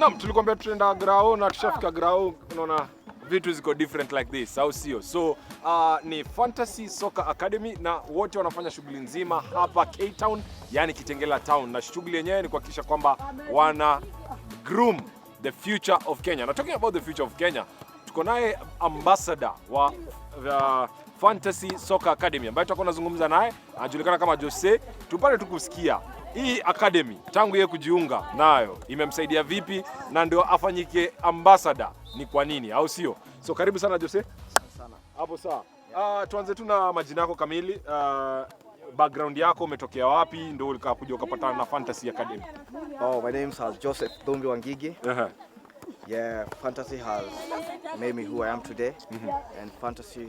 Naam, tulikwambia tunaenda grao na tushafika grao, unaona vitu ziko different like this, au sio? So ni Fantasy Soccer Academy na wote wanafanya shughuli nzima hapa K-Town, yani Kitengela Town, na shughuli yenyewe ni kuhakikisha kwamba wana groom the future of Kenya. Na talking about the future of Kenya, tuko naye ambassador wa Fantasy Soccer Academy ambaye tutakuwa tunazungumza naye, anajulikana kama Jose. Tupate tukusikia hii academy tangu yeye kujiunga nayo imemsaidia vipi na ndio afanyike ambassador ni kwa nini, au sio? So karibu sana Jose. Sana. Hapo sawa. Tuanze tu na majina yako kamili. Background yako, umetokea wapi ndio ulikakuja ukapatana na Fantasy Academy? Oh, my name is Joseph Dombi Wangigi. Yeah, Fantasy has made me who I am today. And Fantasy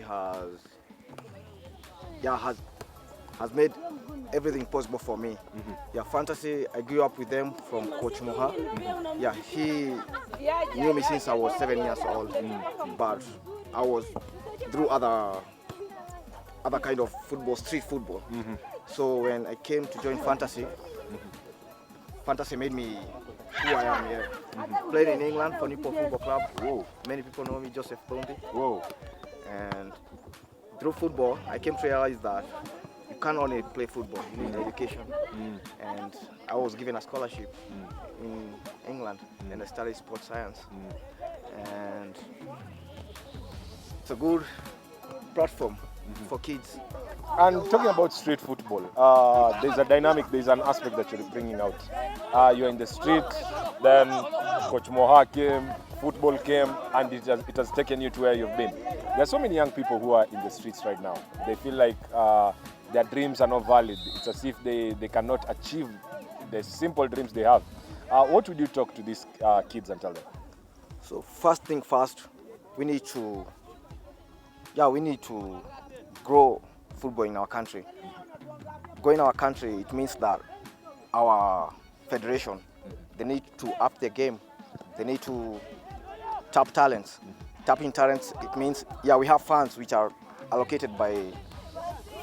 has made everything possible for me. Yeah, Fantasy, I grew up with them from Coach Moha. Yeah, he knew me since I was 7 years old. But I was through other kind of football, street football. So when I came to join Fantasy, Fantasy made me who I am here. Played in England for Newport Football Club. Whoa. Many people know me, Joseph Dombi. Whoa. And through football, I came to realize that you can't only play football, you need education. And I was given a scholarship in England, and I studied sports science. And it's a good platform for kids. And talking about street football, there's a dynamic, there's an aspect that you're bringing out. You're in the street, then Coach Moha came, football came, and it has taken you to where you've been. There are so many young people who are in the streets right now. They feel like their dreams are not valid. It's as if they cannot achieve the simple dreams they have. What would you talk to these kids and tell them? So first thing first, we need to grow football in our country. Growing our country, it means that our federation, they need to up their game. They need to tap talents. Tapping talents, it means, we have funds which are allocated by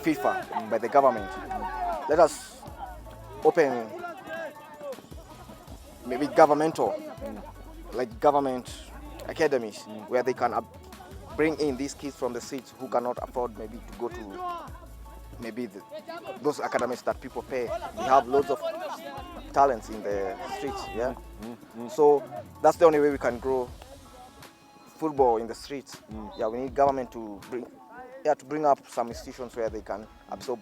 FIFA, by the government. Let us open maybe government academies where they can bring in these kids from the streets who cannot afford maybe to go to those academies that people pay. We have loads of talents in the streets, So that's the only way we can grow football in the streets. We need government to bring up some institutions where they can absorb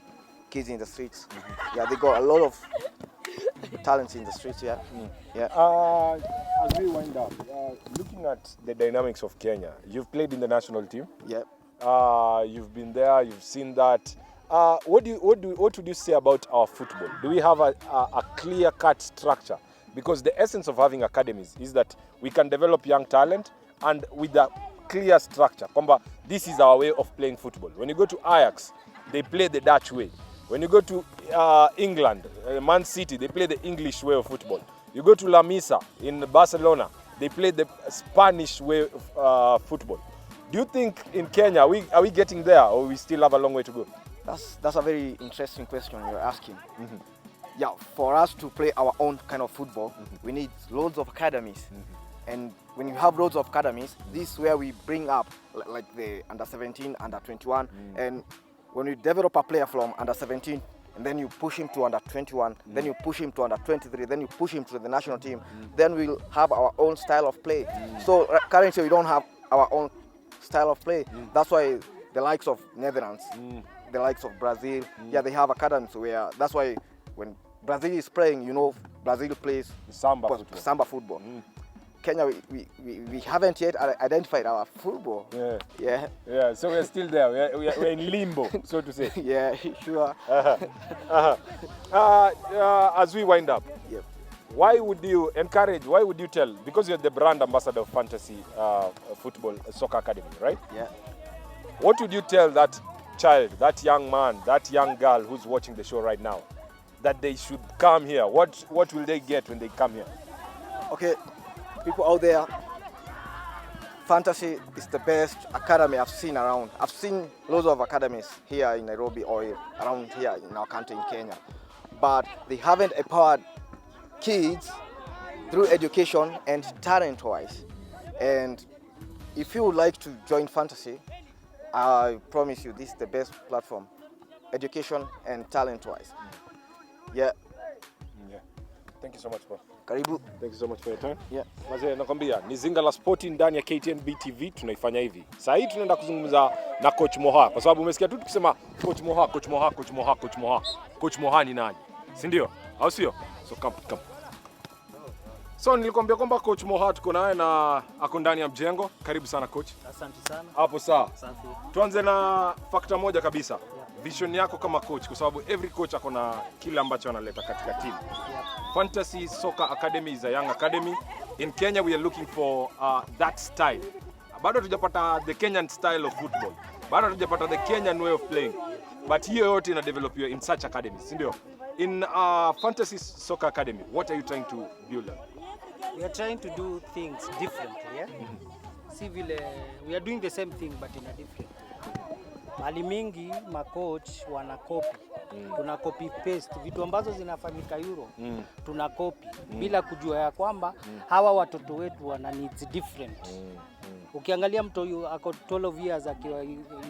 kids in the streets. They got a lot of talents in the streets. As we wind up, looking at the dynamics of Kenya, you've played in the national team. You've been there, you've seen that. What would you say about our football? Do we have a clear-cut structure? Because the essence of having academies is that we can develop young talent and with a clear structure. This is our way of playing football. When you go to Ajax, they play the Dutch way. When you go to England, Man City, they play the English way of football. You go to La Misa in Barcelona, they play the Spanish way of football. Do you think in Kenya, are we getting there, or we still have a long way to go? That's a very interesting question you're asking. For us to play our own kind of football, we need loads of academies. And when you have loads of academies, this is where we bring up like the under 17, under 21, and when you develop a player from under 17, and then you push him to under 21, then you push him to under 23, then you push him to the national team, then we'll have our own style of play. So currently we don't have our own style of play. That's why the likes of Netherlands, the likes of Brazil, they have academies where, that's why when Brazil is playing, Brazil plays Samba football. Kenya, we haven't yet identified our football. So we're still there. We're in limbo, so to say. Sure. As we wind up, why would you tell, because you're the brand ambassador of Fantasy Football Soccer Academy, right? What would you tell that child, that young man, that young girl who's watching the show right now, that they should come here? What will they get when they come here? Okay. People out there, Fantasy is the best academy I've seen around. I've seen loads of academies here in Nairobi or around here in our country in Kenya, but they haven't empowered kids through education and talent-wise. And if you would like to join Fantasy, I promise you this is the best platform, education and talent-wise. Yeah. Thank you so much, bro. Karibu. Thank you so much for your time. Yeah. Mazee, nakwambia ni Zinga la Spoti ndani ya KTNB TV tunaifanya hivi. Sasa hii tunaenda kuzungumza na Coach Moha kwa sababu umesikia tu tukisema Coach Moha, Coach Moha, Coach Moha, Coach Moha. Coach Moha ni nani? Si ndio? Au sio? So come. So nilikwambia kwamba Coach Moha tuko naye na ako ndani ya mjengo. Karibu sana coach. Asante sana. Hapo sawa. Asante. Tuanze na factor moja kabisa. Vision yako kama coach kwa sababu every coach ako na kile ambacho analeta katika team. Fantasy Soccer Academy is a young academy. In Kenya we are looking for that style. Bado hatujapata the Kenyan style of football. Bado hatujapata the Kenyan way of playing. But hiyo yote ina develop in such academies, ndio? In Fantasy Soccer Academy, what are you trying to build up? We are trying to do things differently, yeah? See vile we are doing the same thing but in a different way. Mali mingi macoach wana copy. Tuna copy paste vitu ambazo zinafanyika Euro. Tuna copy bila kujua ya kwamba hawa watoto wetu wana needs different. Ukiangalia mtu ako 12 years akiwa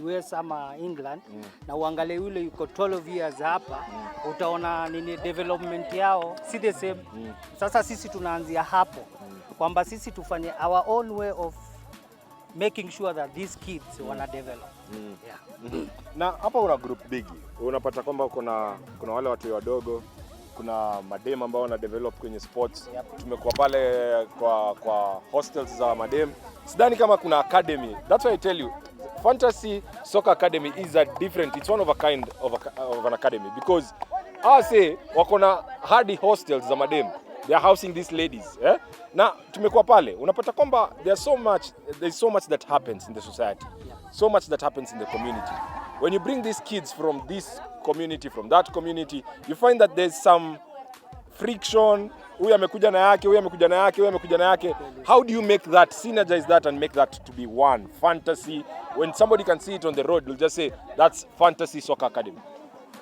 US ama England na uangalie yule yuko 12 years hapa, utaona nini development yao si the same. Sasa sisi tunaanzia hapo kwamba sisi tufanye our own way of making sure that these kids wana develop. Na hapa una group big. Unapata kwamba kuna wale watu wadogo, kuna madem ambao wana develop kwenye sports. Tumekuwa pale kwa hostels za madem. Sidhani kama kuna academy. That's why I tell you Fantasy Soccer Academy is a different, it's one of a kind of an academy because wako na hardy hostels za madem. They are housing these ladies, na tumekuwa pale unapata kwamba there's so much that happens in the society, so much that happens in the community. When you bring these kids from this community, from that community, you find that there's some friction. Huyu amekuja na yake, huyu amekuja na yake, huyu amekuja na yake. How do you make that, synergize that and make that to be one fantasy? When somebody can see it on the road, they'll just say that's Fantasy Soccer Academy.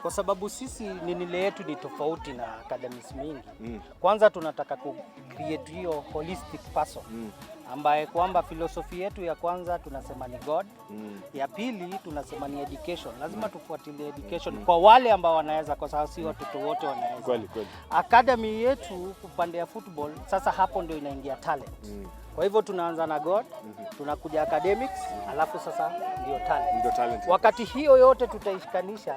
Kwa sababu sisi nile yetu ni tofauti na academies mingi. Kwanza tunataka ku create hiyo holistic person ambaye kwamba philosophy yetu ya kwanza tunasema ni God. Ya pili tunasema ni education. Lazima tufuatilie education kwa wale ambao wanaweza, kwa sababu si watoto wote wanaweza. Kweli. Academy yetu upande ya football sasa hapo ndio inaingia talent. Kwa hivyo tunaanza na God, tunakuja academics, alafu sasa ndio talent. Wakati hiyo yote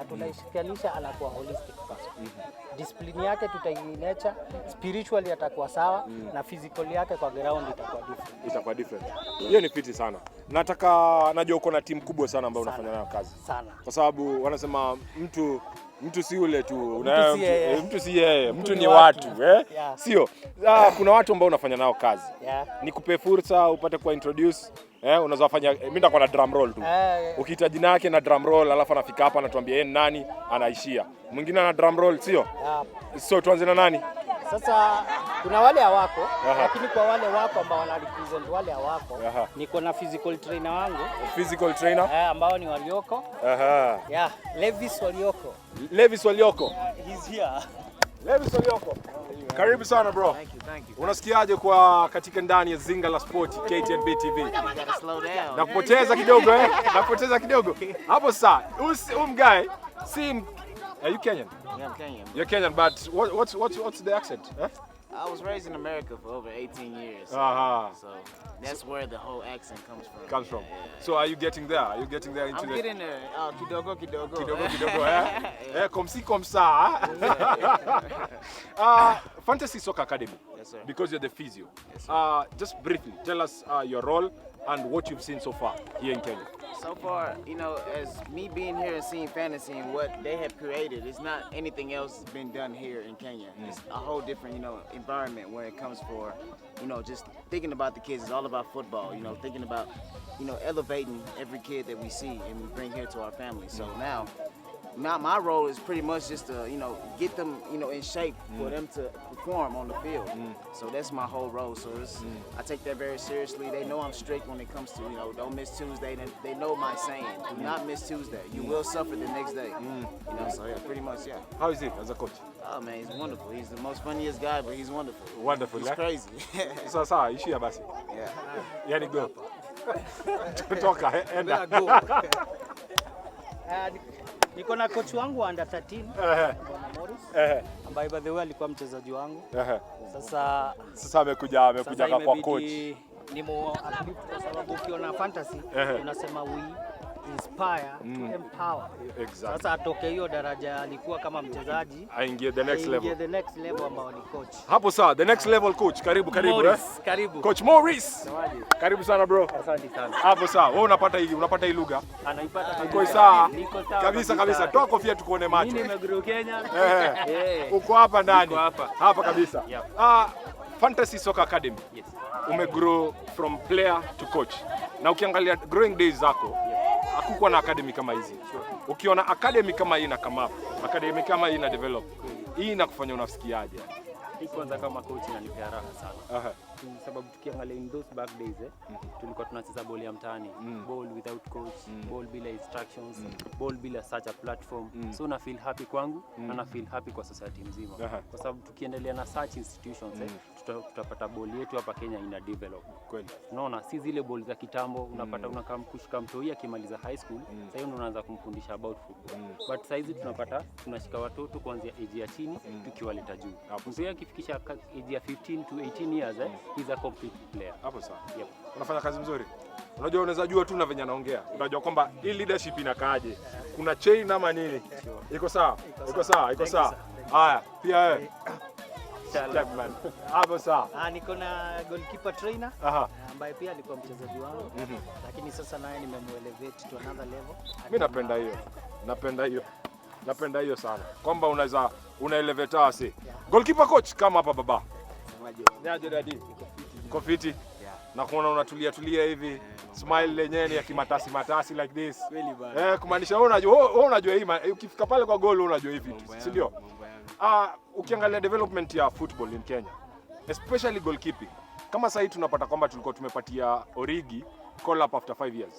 tunaishikanisha anakuwa holistic person. Discipline yake tutainecha, spiritually atakuwa sawa na physical yake kwa ground itakuwa different. Hiyo ni fiti sana. Najua uko na timu kubwa sana ambayo unafanya nayo kazi. Sana. Kwa sababu wanasema mtu si yule tu, mtu si yeye, mtu ni watu, Sio. Kuna watu ambao unafanya nao kazi. Nikupe fursa upate kwa introduce, unaweza fanya mimi nitakuwa na drum roll tu. Ukiita jina yake na drum roll alafu anafika hapa anatuambia yeye nani anaishia. Mwingine ana drum roll, sio? So tuanze na nani? Sasa kuna wale hawako, lakini kwa wale wako ambao wana represent wale hawako, niko na physical trainer wangu. Physical trainer? Ambao ni Walioko. Levis Walioko. Levis Walioko. He's here. Levis Walioko. Karibu sana bro. Thank you. Unasikiaje kwa katika ndani ya Zinga la Spoti KTNB TV? Slow down. Nakupoteza kidogo Nakupoteza kidogo. Hapo sasa, guy, see, are you Kenyan? Yeah, I'm Kenyan. You're Kenyan, but what's the accent? I was raised in America for over 18 years. So that's where the whole accent comes from. Yeah. So are you getting there? Are you getting there into I'm getting there. Kidogo. Kidogo. Comme ça. Fantasy Soccer Academy. Yes, sir. Because you're the physio. Yes, sir. Just briefly, tell us your role and what you've seen so far here in Kenya. So far, as me being here and seeing Fantasy and what they have created, it's not anything else that's been done here in Kenya. It's a whole different, environment where it comes for, just thinking about the kids. It's all about football, thinking about, elevating every kid that we see and we bring here to our family. So now, my role is pretty much just to, get them, in shape for them to perform on the field. So that's my whole role. So I take that very seriously. They know I'm strict when it comes to, don't miss Tuesday. They know my saying, do not miss Tuesday. You will suffer the next day. So yeah, pretty much, yeah. How is it as a coach? Oh man, he's wonderful. He's the most funniest guy, but he's wonderful. Wonderful, He's crazy. Sasa, ishia basi. Yeah. Yani go. Toka, enda. Niko na coach wangu under 13 Bwana Morris ambaye by the way alikuwa mchezaji wangu. Sasa amekuja kwa coach. Ni kwa sababu ukiona fantasy unasema we inspire to empower. Exactly. Sasa atoke hiyo daraja alikuwa kama mchezaji aingie the next level ambao ni coach. Hapo sawa, the next level coach. Karibu Morris, karibu. Coach Morris. Karibu sana bro. Asante sana. Hapo sawa. Wewe unapata hii lugha? Anaipata. Uko sawa? Niko sawa. Kabisa. Toa kofia tukuone macho. Mimi nimegrow Kenya. Uko hapa ndani. Uko hapa. Hapa kabisa. Fantasy Soccer Academy. Yes. Umegrow from player to coach. Na ukiangalia growing days zako, hakukuwa na academy kama hizi. Ukiona academy kama hii na come up, academy kama hii na develop, hii inakufanya unasikiaje? Hii kwanza kama coach inanipea raha sana. Sababu tukiangalia in those back days tulikuwa tunacheza ball ya mtaani, ball without coach, ball bila instructions, ball bila such a platform. So na feel happy kwangu na na feel happy kwa society nzima. Kwa sababu tukiendelea na such institutions tutapata ball yetu hapa Kenya ina develop. Kweli. Unaona si zile ball za kitambo unapata unakamkushika mtoi akimaliza high school, sasa hiyo unaanza kumfundisha about football. But sasa hizi tunashika watoto kuanzia age ya chini tukiwaleta juu. Mzee akifikisha age ya 15 to 18 years he's a complete player. Hapo sawa. Yep. Unafanya kazi nzuri. Unajua unaweza jua tu na venye anaongea. Unajua kwamba hii leadership inakaaje. Kuna chain ama nini? Iko sawa? Iko sawa. Haya, pia wewe. Man. Hapo sawa. Niko na goalkeeper trainer ambaye pia alikuwa mchezaji wangu. Lakini sasa naye nimemuelevate to another level. Mimi napenda hiyo sana. Kwamba unaweza unaelevate wase. Goalkeeper coach kama hapa baba. Niaje dadi? Uko fiti? Na kuona unatulia hivi. Smile lenyewe ya kimatasi like this. Kumaanisha wewe unajua hii ukifika pale kwa goal unajua hivi vitu. Si ndio? Ukiangalia development ya football in Kenya, especially goalkeeping. Kama sasa tunapata kwamba tulikuwa tumepatia Origi call up after 5 years.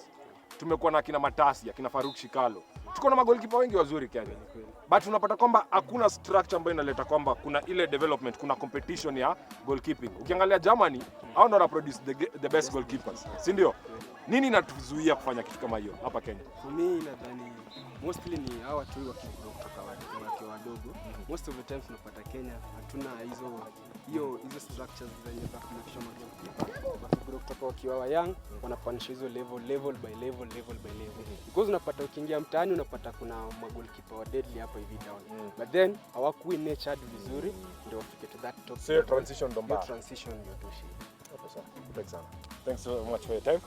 Tumekuwa na kina Matasi, kina Faruk Shikalo. Tuko na magolikipa wengi wazuri Kenya. But unapata kwamba hakuna structure ambayo inaleta kwamba kuna ile development, kuna competition ya goalkeeping. Ukiangalia Germany, hao ndio produce the best goalkeepers. Si ndio? Nini inatuzuia kufanya kitu kama hiyo hapa Kenya? Mimi nadhani mostly ni hawa tu kutoka wadogo. Most of the time tunapata Kenya hatuna hizo structures zenye za kufundisha magolikipa. Watu kutoka wakiwa young wanapanisha hizo level by level. Because unapata ukiingia mtaani unapata kuna magolikipa wa deadly hapa hivi down. But then hawakui nurtured vizuri ndio wafike to that top. So transition ndo mbaya. Transition ndio toshi. Thanks so much for your time.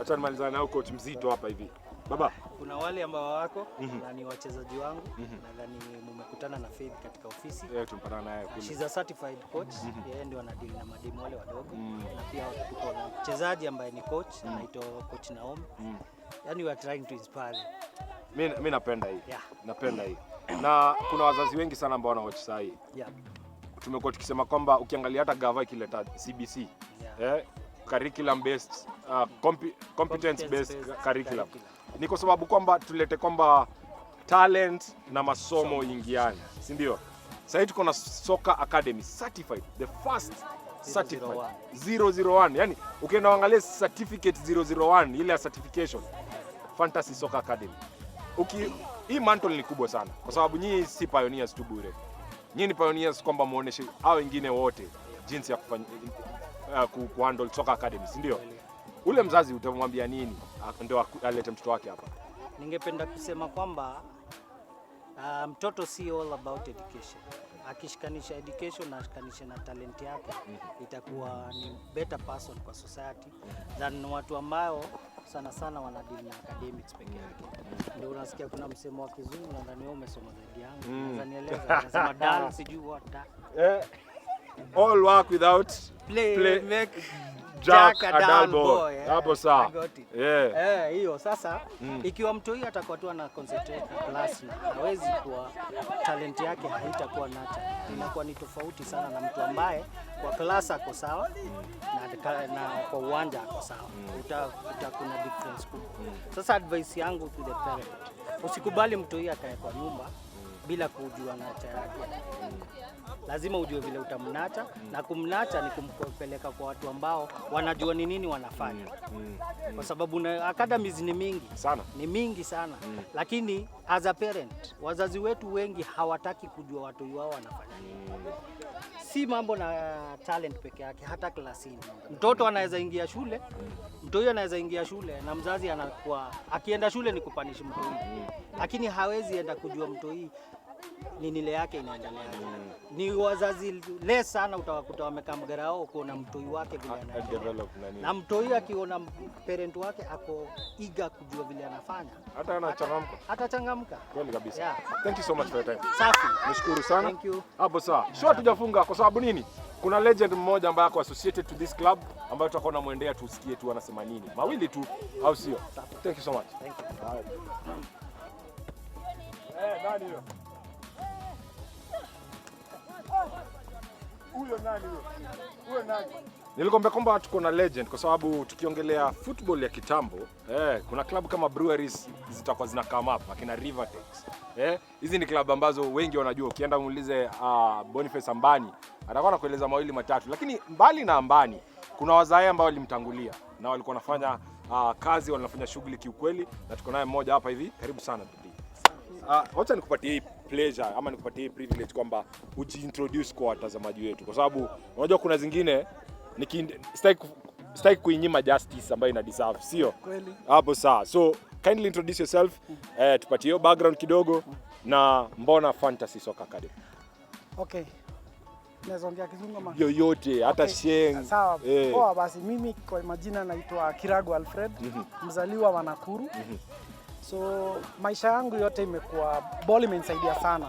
Acha nimalizane na coach mzito hapa hivi. Baba, kuna wale ambao wako na ni wachezaji wangu nadhani mmekutana na Faith katika ofisi. Tumpatana naye kule. She's a certified coach. Yeye ndio anadeal na mademu wale wadogo. Na pia tuko na mchezaji ambaye ni coach anaitwa Coach Naomi. Yani we are trying to inspire. Mimi napenda hii. Napenda hii. Na kuna wazazi wengi sana ambao wanawatch saa hii. Tumekuwa tukisema kwamba ukiangalia hata gava ikileta CBC curriculum based competence based curriculum ni kwa sababu kwamba tulete kwamba talent na masomo ingiane, si ndio? Sasa tuko na Soccer Academy certified, the first certified 001. Yani ukienda angalia certificate 001 ile ya certification Fantasy Soccer Academy. Hii mantle ni kubwa sana kwa sababu nyinyi si pioneers tu bure. Nyinyi ni pioneers kwamba muoneshe hao wengine wote jinsi ya kufanya kuhandle Soccer Academy, si ndio? Ule mzazi utamwambia nini ndio alete mtoto wake hapa? Ningependa kusema kwamba mtoto si all about education. Akishikanisha education na ashikanisha na talent yake itakuwa ni better person kwa society than watu ambao sana wanadeal na academics peke yake. Ndio unasikia kuna msemo wa kizungu nadhani wewe umesoma zaidi yangu. Unanieleza anasema dull sijui what that. All work without play make Jack a a dull dull boy. Hapo sawa. I got it. Yeah. Hiyo sasa ikiwa mtoi atakuwa tu ana concentrate na class na hawezi kuwa talent yake haitakuwa nacha. Inakuwa ni tofauti sana na mtu ambaye kwa class ako sawa na kwa uwanja ako sawa. Kuna difference kubwa. Sasa advice yangu to the parent, usikubali mtoi akae kwa nyumba bila kujua nacha yake. Lazima ujue vile utamnacha na kumnacha ni kumpeleka kwa watu ambao wanajua ni nini wanafanya. Kwa sababu academies ni mingi sana. Ni mingi sana. Lakini as a parent, wazazi wetu wengi hawataki kujua watu wao wanafanya nini. Si mambo na talent peke yake, hata klasini. Mtoto anaweza ingia shule, mtoi anaweza ingia shule na mzazi anakuwa akienda shule ni kupanish mtoi. Lakini hawezi enda kujua mtoi ni nile yake inaendelea. Ni wazazi less sana utawakuta wamekaa mgarao kuona mtoi wake vile anaendelea. Na mtoi akiona parent wake ako eager kujua vile anafanya, hata anachangamka. Atachangamka. Kweli kabisa. Yeah. Thank you so much for your time. Safi. Nashukuru sana. Thank you. Hapo sawa. Sio tujafunga kwa sababu nini? Kuna legend mmoja ambaye ako associated to this club ambayo tutakuwa tunamwendea tusikie tu anasema nini. Mawili tu au sio? Thank you so much. Thank you. Nani huyo? Huyo nani huyo? Huyo nani? Nilikwambia kwamba tuko na legend kwa sababu tukiongelea football ya kitambo, kuna klabu kama Breweries zitakuwa zina come up, akina Rivertex. Hizi ni klabu ambazo wengi wanajua. Ukienda muulize Boniface Ambani, atakuwa anakueleza mawili matatu. Lakini mbali na Ambani, kuna wazae ambao walimtangulia na walikuwa wanafanya kazi, wanafanya shughuli kiukweli, na tuko naye mmoja hapa hivi. Karibu sana bibi. Wacha nikupatie hii pleasure ama nikupatie hii privilege kwamba ujiintroduce kwa watazamaji wetu, kwa sababu unajua kuna zingine sitaki kuinyima justice ambayo ina deserve, sio? Kweli. Hapo sawa. So kindly introduce yourself, tupatie hiyo background kidogo na mbona Fantasy Soccer Academy. Okay. Naweza ongea Kizungu ama yoyote hata Sheng. Sawa. Poa basi, mimi kwa majina naitwa Kiragu Alfred, mzaliwa wa Nakuru. So maisha yangu yote imekuwa ball imenisaidia sana.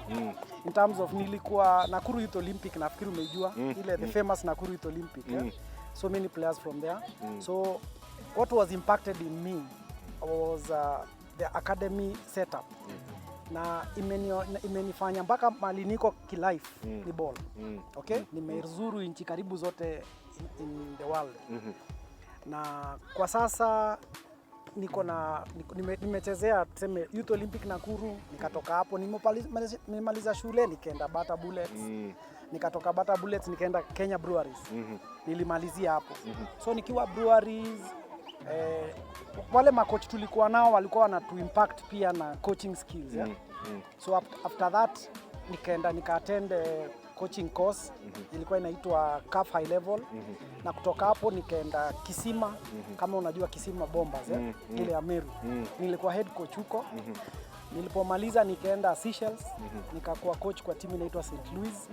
In terms of nilikuwa Nakuru Youth Olympic, nafikiri umejua ile the famous Nakuru Youth Olympic. So many players from there. So what was impacted in me was the academy setup. Na imenifanya mpaka mali niko kilife ni ball. Okay? Nimezuru nchi karibu zote in the world. Na kwa sasa nimechezea tuseme Youth Olympic Nakuru, nikatoka hapo nimemaliza shule nikaenda Bata Bullets. Nikatoka Bata Bullets nikaenda Kenya Breweries. Nilimalizia hapo. So nikiwa Breweries wale makochi tulikuwa nao walikuwa wanatu impact pia na coaching skills. So after that nika attend coaching course ilikuwa inaitwa CAF High Level. Na kutoka hapo nikaenda Kisima, kama unajua Kisima Bombers ile ya Meru. Nilikuwa head coach huko. Nilipomaliza nikaenda Seychelles, nikakuwa coach kwa timu inaitwa St. Louis.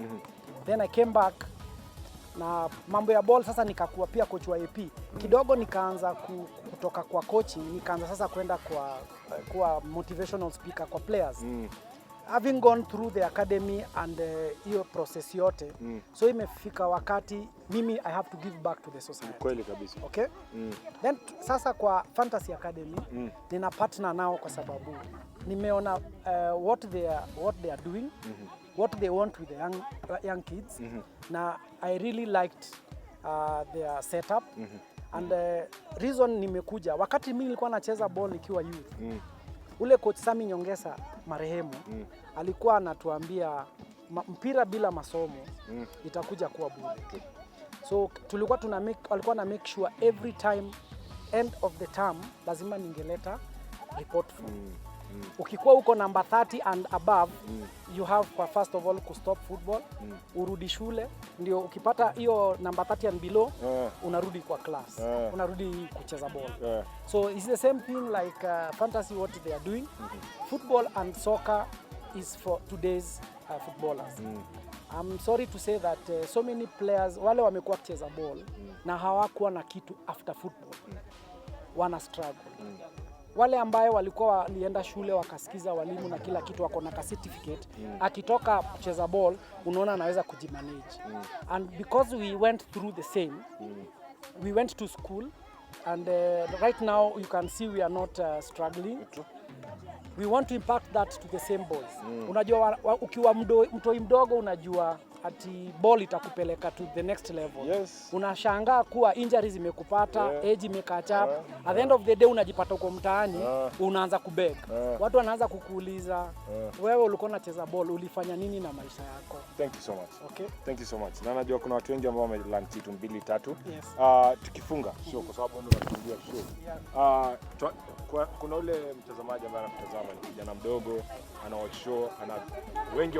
Then I came back na mambo ya ball sasa nikakuwa pia coach wa AP. Kidogo nikaanza kutoka kwa coaching, nikaanza sasa kwenda kwa motivational speaker kwa players. Having gone through the academy and hiyo process yote, so imefika wakati mimi I have to give back to the society. Kweli kabisa. Okay? Then sasa kwa Fantasy Academy nina partner nao kwa sababu nimeona what they are doing, what they want with the young kids. Na I really liked their setup. And reason nimekuja wakati mimi nilikuwa nacheza ball nikiwa youth. Ule coach Sami Nyongesa marehemu alikuwa anatuambia mpira bila masomo itakuja kuwa bure. So tulikuwa alikuwa na make sure every time end of the term lazima ningeleta report form. Ukikuwa uko number 30 and above, you have kwa first of all to stop football, urudi shule, ndio ukipata hiyo number 30 and below, unarudi kwa class, unarudi kucheza ball. So it's the same thing like Fantasy what they are doing. Football and soccer is for today's footballers. I'm sorry to say that so many players wale wamekuwa kucheza ball na hawakuwa na kitu after football, wana struggle. Wale ambaye walikuwa walienda shule wakasikiza walimu na kila kitu, wako na certificate, akitoka kucheza ball unaona anaweza kujimanage. And because we went through the same, we went to school, and right now you can see we are not struggling. We want to impact that to the same boys. Unajua ukiwa mtoi mdogo unajua ati ball itakupeleka to the next level. Yes. Unashangaa kuwa injuries imekupata, age imecatch up. At the end of the day unajipata uko mtaani, unaanza kubeg. Watu wanaanza kukuuliza, wewe ulikuwa unacheza ball, ulifanya nini na maisha yako? Thank you so much. Okay. Thank you so much. Na najua kuna watu wengi ambao wamelearn kitu 2 3. Yes. Tukifunga show kwa sababu ndio tunafungia show. Kuna ule mtazamaji ambaye anatazama ni kijana mdogo, ana watch show, wengi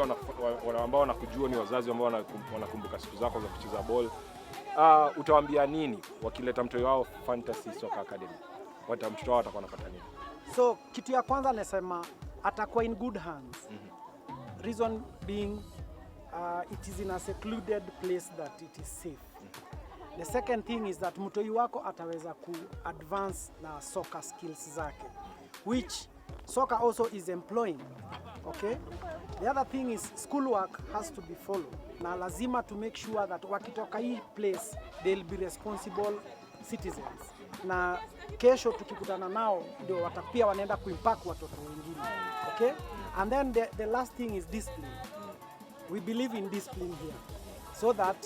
ambao wanakujua ni wazazi ambao wanakumbuka siku zako za kucheza ball. Utawaambia nini wakileta mtoto wao Fantasy Soccer Academy? Mtoto wao atakuwa anapata nini? So kitu ya kwanza nasema atakuwa in good hands. Reason being it is in a secluded place that it is safe. The second thing is that mtoi wako ataweza ku advance na soccer skills zake, which soccer also is employing. Okay? The other thing is schoolwork has to be followed. Na lazima to make sure that wakitoka hii place they'll be responsible citizens. Na kesho tukikutana nao ndio watapia wanaenda kuimpact watoto wengine. Okay? And then the last thing is discipline. We believe in discipline here. So that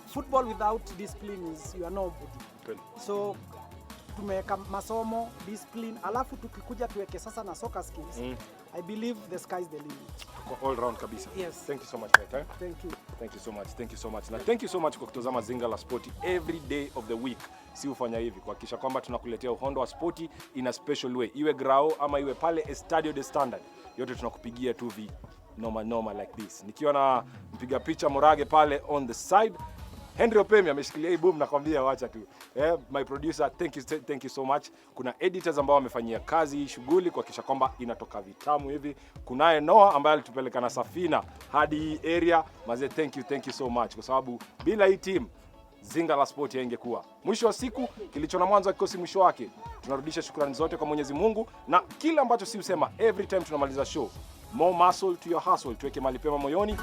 football without discipline is you are nobody. So tumeweka masomo, discipline, alafu tukikuja tuweke sasa na soccer skills. I believe the sky is the limit. All round kabisa. Yes. Thank you so much, my time. Thank you. Thank you so much. Thank you so much. Na thank you so much kwa kutazama Zinga la Spoti every day of the week. Si ufanya hivi kuhakikisha kwamba tunakuletea uhondo wa Spoti in a special way. Iwe grao ama iwe pale Estadio de Standard. Yote tunakupigia tu noma like this. Nikiwa na mpiga picha Morage pale on the side. Henry Opemi ameshikilia hii boom, nakwambia wacha tu. My producer, thank you so much. Kuna editors ambao wamefanyia kazi hii shughuli kuhakikisha kwamba inatoka vitamu hivi. Kunaye Noah ambaye alitupeleka na safina hadi hii area. Maze, thank you so much kwa sababu bila hii team Zinga la Spoti haingekuwa. Mwisho wa siku kilicho na mwanzo kikosi mwisho wake. Tunarudisha shukrani zote kwa Mwenyezi Mungu na kila ambacho si usema every time tunamaliza show. More muscle to your hustle. Tuweke mali pema moyoni.